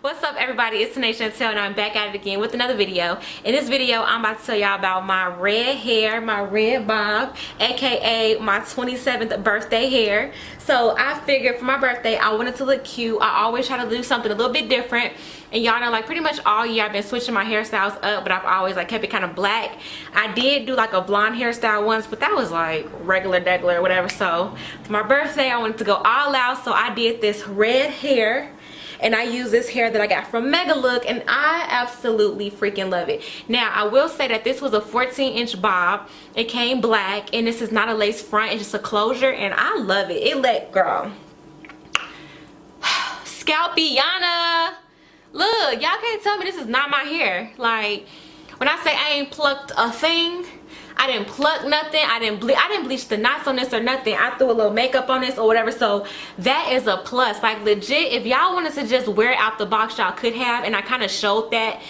What's up, everybody? It's Tanae Chantel, and I'm back at it again with another video. In this video, I'm about to tell y'all about my red hair, my red bob, aka my 27th birthday hair. So I figured for my birthday, I wanted to look cute. I always try to do something a little bit different. And y'all know, like, pretty much all year I've been switching my hairstyles up, but I've always like kept it kind of black. I did do like a blonde hairstyle once, but that was like regular degular or whatever. So for my birthday, I wanted to go all out, so I did this red hair. And I use this hair that I got from Megalook, and I absolutely freaking love it. Now, I will say that this was a 14-inch bob. It came black, and this is not a lace front. It's just a closure, and I love it. It let, girl. Scalpiana. Look, y'all can't tell me this is not my hair. Like, when I say I ain't plucked a thing, I didn't pluck nothing. I didn't bleach the knots on this or nothing. I threw a little makeup on this or whatever. So that is a plus. Like, legit, if y'all wanted to just wear it out the box, y'all could have. And I kind of showed that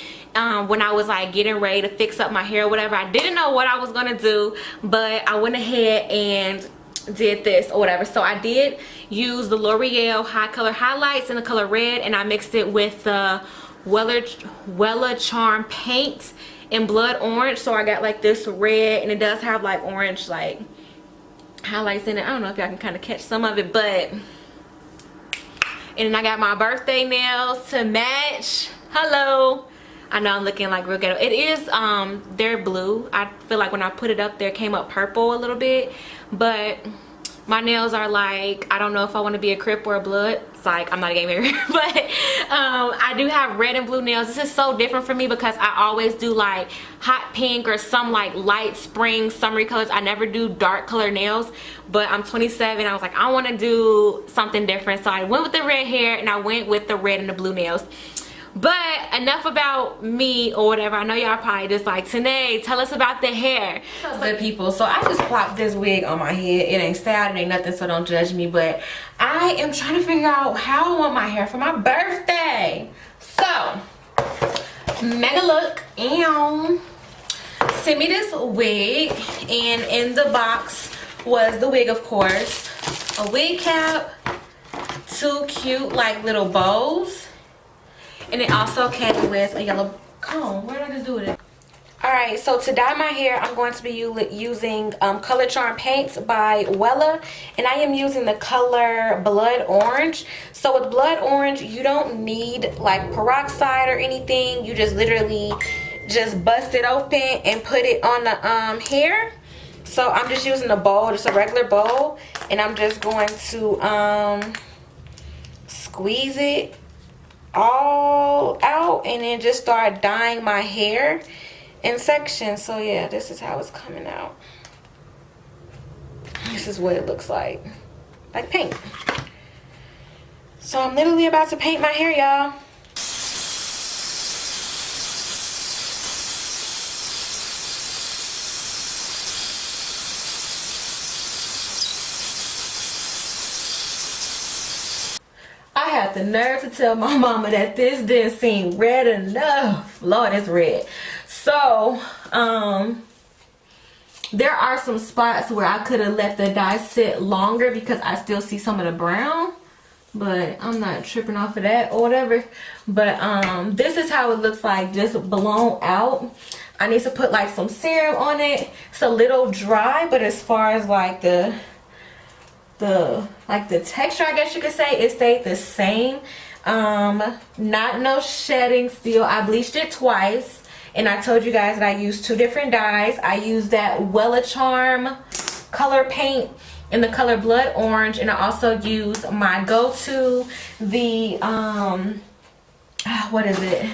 when I was like getting ready to fix up my hair or whatever. I didn't know what I was gonna do, but I went ahead and did this or whatever. So I did use the L'Oreal high color highlights in the color red, and I mixed it with the Wella Charm paint in blood orange. So I got like this red, and it does have like orange like highlights in it. I don't know if y'all can kind of catch some of it, but and then I got my birthday nails to match. Hello. I know I'm looking like real ghetto. It is they're blue. I feel like when I put it up there, it came up purple a little bit, but my nails are like, I don't know if I want to be a Crip or a Blood. It's like, I'm not a gamer, but I do have red and blue nails. This is so different for me because I always do like hot pink or some like light spring summery colors. I never do dark color nails, but I'm 27. I was like, I want to do something different, so I went with the red hair, and I went with the red and the blue nails. But enough about me or whatever. I know y'all probably just like, Tanae, tell us about the hair. What's up, people? So I just plopped this wig on my head. It ain't styled, it ain't nothing, so don't judge me. But I am trying to figure out how I want my hair for my birthday. So Megalook sent me this wig, and in the box was the wig, of course, a wig cap, two cute like little bows, and it also came with a yellow comb. What did I just do with it? Alright, so to dye my hair, I'm going to be using Color Charm paints by Wella. And I am using the color Blood Orange. So with Blood Orange, you don't need like peroxide or anything. You just literally just bust it open and put it on the hair. So I'm just using a bowl, just a regular bowl. And I'm just going to squeeze it all out, and then just start dyeing my hair in sections. So yeah, this is how it's coming out. This is what it looks like paint. So I'm literally about to paint my hair, y'all. I had the nerve to tell my mama that this didn't seem red enough. Lord, it's red. So, there are some spots where I could have let the dye sit longer because I still see some of the brown. But I'm not tripping off of that or whatever. But, this is how it looks like, just blown out. I need to put like some serum on it. It's a little dry, but as far as like the texture, I guess you could say, it stayed the same. Not no shedding still. I bleached it twice, and I told you guys that I used two different dyes. I used that Wella Charm color paint in the color Blood Orange, and I also used my go-to, the what is it,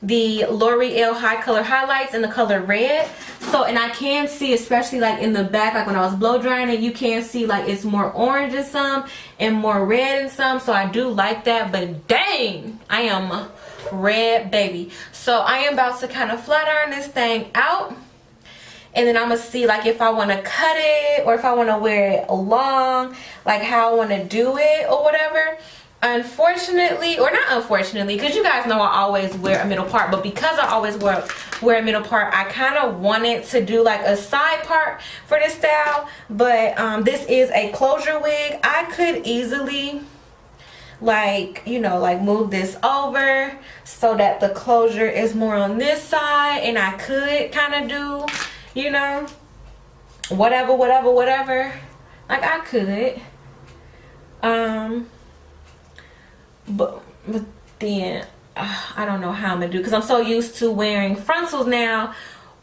the L'Oreal high color highlights in the color red. So, and I can see, especially like in the back, like when I was blow drying it, you can see like it's more orange in some and more red in some. So I do like that, but dang, I am red baby. So I am about to kind of flat iron this thing out, and then I'm gonna see like if I want to cut it or if I want to wear it long, like how I want to do it or whatever. Unfortunately, or not unfortunately, because you guys know I always wear a middle part, but because I always wear a middle part, I kind of wanted to do like a side part for this style. But this is a closure wig. I could easily like, you know, like move this over so that the closure is more on this side, and I could kind of do, you know, whatever, like I could, but then I don't know how I'm gonna do, because I'm so used to wearing frontals now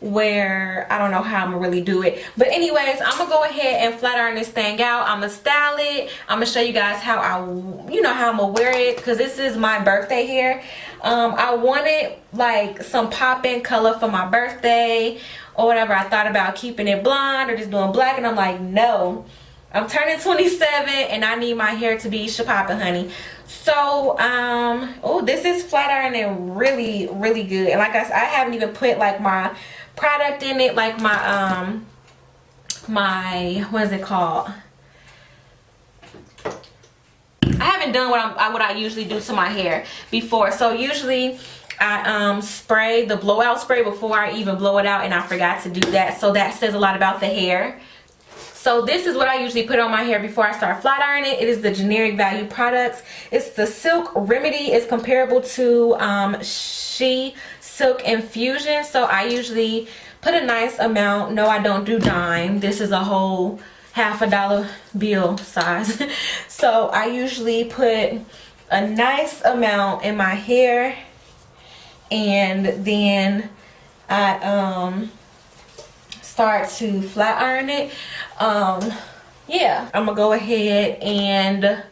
where I don't know how I'm gonna really do it. But anyways, I'm gonna go ahead and flat iron this thing out. I'm gonna style it. I'm gonna show you guys how how I'm gonna wear it, because this is my birthday hair. I wanted like some pop-in color for my birthday or whatever. I thought about keeping it blonde or just doing black, and I'm like, no, I'm turning 27 and I need my hair to be shapoppin', honey. So oh, this is flat ironing really good. And like I said, I haven't even put like my product in it, like my my, what is it called, I haven't done what I usually do to my hair before. So usually I spray the blowout spray before I even blow it out, and I forgot to do that. So that says a lot about the hair. So this is what I usually put on my hair before I start flat ironing. It is the generic value products. It's the Silk Remedy. It's comparable to She Silk Infusion. So I usually put a nice amount. No, I don't do dime. This is a whole $50 bill size. So I usually put a nice amount in my hair, and then I start to flat iron it. Yeah, I'm gonna go ahead and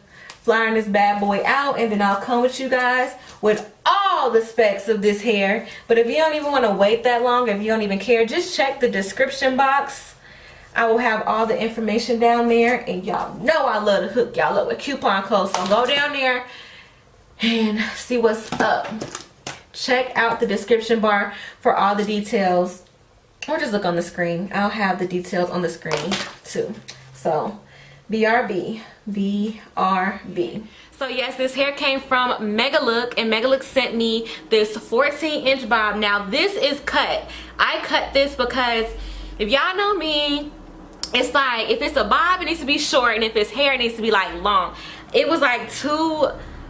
flat iron this bad boy out, and then I'll come with you guys with all the specs of this hair. But if you don't even want to wait that long, if you don't even care, just check the description box. I will have all the information down there, and y'all know I love to hook y'all up with coupon codes. So go down there and see what's up. Check out the description bar for all the details, or just look on the screen. I'll have the details on the screen too. So BRB. So yes, this hair came from Megalook, and Megalook sent me this 14-inch bob. Now this is cut. I cut this because if y'all know me, it's like if it's a bob, it needs to be short, and if it's hair, it needs to be like long. It was like too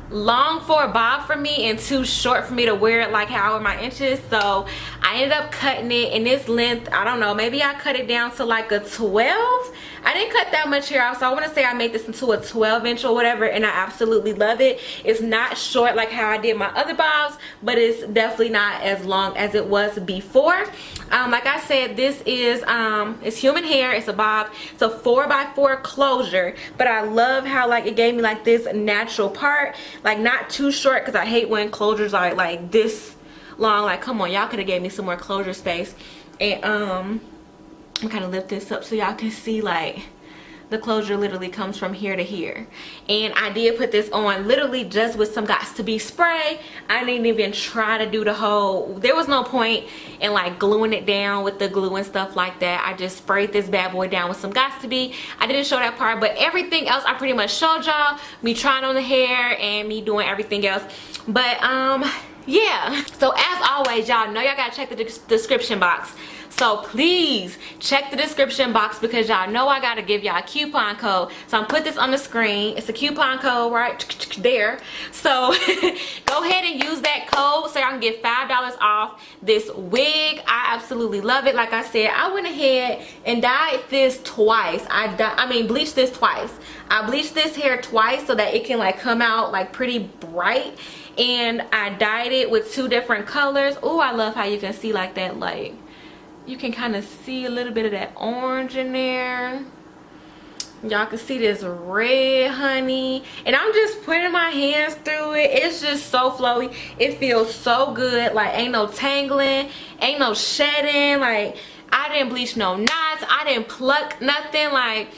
long for a bob for me and too short for me to wear it like how I wear my inches. So I ended up cutting it in this length. I don't know, maybe I cut it down to like a 12. I didn't cut that much hair off, so I want to say I made this into a 12-inch or whatever, and I absolutely love it. It's not short like how I did my other bobs, but it's definitely not as long as it was before. Like I said, this is it's human hair. It's a bob. It's a 4x4 closure, but I love how like it gave me like this natural part, like not too short, because I hate when closures are like this long. Like, come on, y'all could have gave me some more closure space. And I'm kind of lift this up so y'all can see like the closure literally comes from here to here. And I did put this on literally just with some Gots to Be spray. I didn't even try to do the whole, there was no point in like gluing it down with the glue and stuff like that. I just sprayed this bad boy down with some Gots to Be. I didn't show that part, but everything else I pretty much showed y'all, me trying on the hair and me doing everything else. But yeah, so as always, y'all know y'all gotta check the description box. So please check the description box, because y'all know I gotta give y'all a coupon code. So I'm put this on the screen. It's a coupon code right there. So go ahead and use that code so y'all can get $5 off this wig. I absolutely love it. Like I said, I went ahead and dyed this twice. I mean bleached this twice. I bleached this hair twice so that it can like come out like pretty bright. And I dyed it with 2 different colors. Oh, I love how you can see like that, like you can kind of see a little bit of that orange in there. Y'all can see this red, honey. And I'm just putting my hands through it. It's just so flowy. It feels so good. Like ain't no tangling, ain't no shedding. Like I didn't bleach no knots, I didn't pluck nothing. Like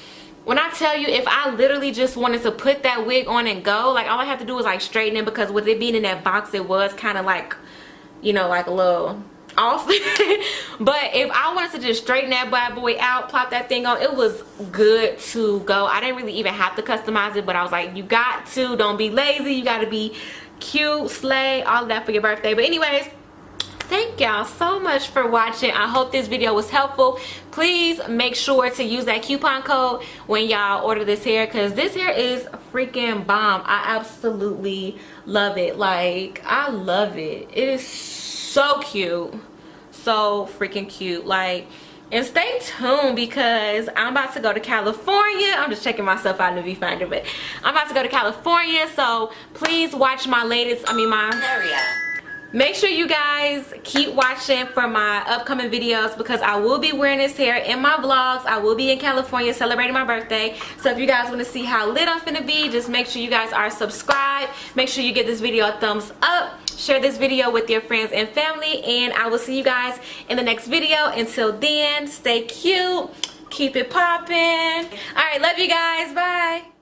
when I tell you, if I literally just wanted to put that wig on and go, like all I have to do is like straighten it, because with it being in that box, it was kind of like, you know, like a little off. But if I wanted to just straighten that bad boy out, plop that thing on, it was good to go. I didn't really even have to customize it, but I was like, you got to, don't be lazy, you got to be cute, slay, all of that for your birthday. But anyways, thank y'all so much for watching. I hope this video was helpful. Please make sure to use that coupon code when y'all order this hair, because this hair is freaking bomb. I absolutely love it. Like, I love it. It is so cute, so freaking cute. Like, and stay tuned because I'm about to go to California. I'm just checking myself out in the viewfinder, but I'm about to go to California, so please watch my latest, make sure you guys keep watching for my upcoming videos, because I will be wearing this hair in my vlogs. I will be in California celebrating my birthday. So if you guys want to see how lit I'm finna be, just make sure you guys are subscribed. Make sure you give this video a thumbs up. Share this video with your friends and family. And I will see you guys in the next video. Until then, stay cute. Keep it poppin'. Alright, love you guys. Bye.